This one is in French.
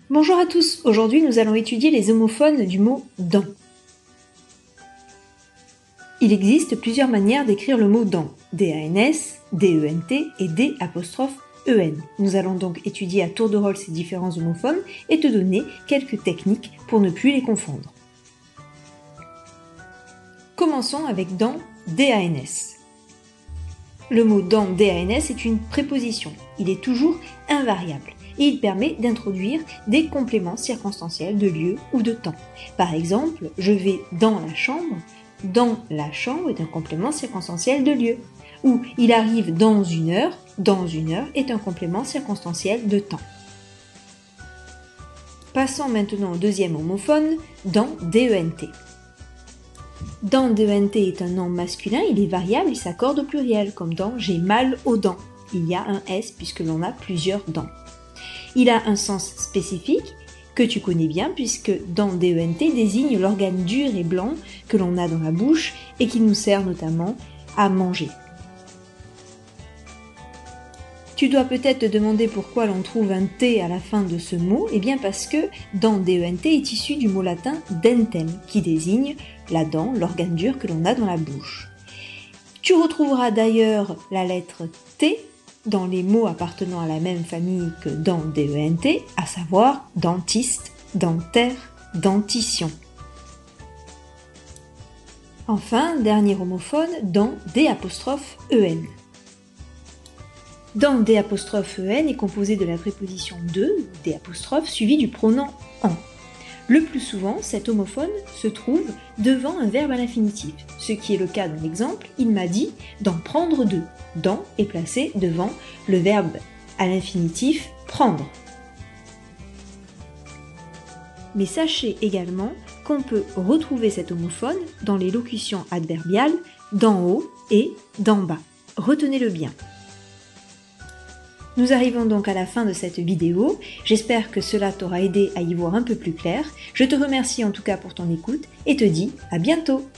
Bonjour à tous, aujourd'hui nous allons étudier les homophones du mot « dent ». Il existe plusieurs manières d'écrire le mot « dent », D-A-N-S, D-E-N-T et D''E-N. Nous allons donc étudier à tour de rôle ces différents homophones et te donner quelques techniques pour ne plus les confondre. Commençons avec dent, D-A-N-S. Le mot dent, D-A-N-S est une préposition, il est toujours invariable. Et il permet d'introduire des compléments circonstanciels de lieu ou de temps. Par exemple, je vais dans la chambre. Dans la chambre est un complément circonstanciel de lieu. Ou il arrive dans une heure est un complément circonstanciel de temps. Passons maintenant au deuxième homophone, dans D-E-N-T. Dans D-E-N-T est un nom masculin, il est variable, il s'accorde au pluriel, comme dans j'ai mal aux dents. Il y a un S puisque l'on a plusieurs dents. Il a un sens spécifique que tu connais bien puisque dans D-E-N-T désigne l'organe dur et blanc que l'on a dans la bouche et qui nous sert notamment à manger. Tu dois peut-être te demander pourquoi l'on trouve un T à la fin de ce mot. Eh bien parce que dans D-E-N-T est issu du mot latin dentem qui désigne la dent, l'organe dur que l'on a dans la bouche. Tu retrouveras d'ailleurs la lettre T dans les mots appartenant à la même famille que dans D-E-N-T, à savoir dentiste, dentaire, dentition. Enfin, dernier homophone, dans D''E-N. Dans D''E-N est composé de la préposition de, D' suivi du pronom en. Le plus souvent, cet homophone se trouve devant un verbe à l'infinitif, ce qui est le cas dans l'exemple « il m'a dit d'en prendre deux ». Dans est placé devant le verbe à l'infinitif « prendre ». Mais sachez également qu'on peut retrouver cet homophone dans les locutions adverbiales « d'en haut » et « d'en bas ». Retenez-le bien. Nous arrivons donc à la fin de cette vidéo, j'espère que cela t'aura aidé à y voir un peu plus clair. Je te remercie en tout cas pour ton écoute et te dis à bientôt.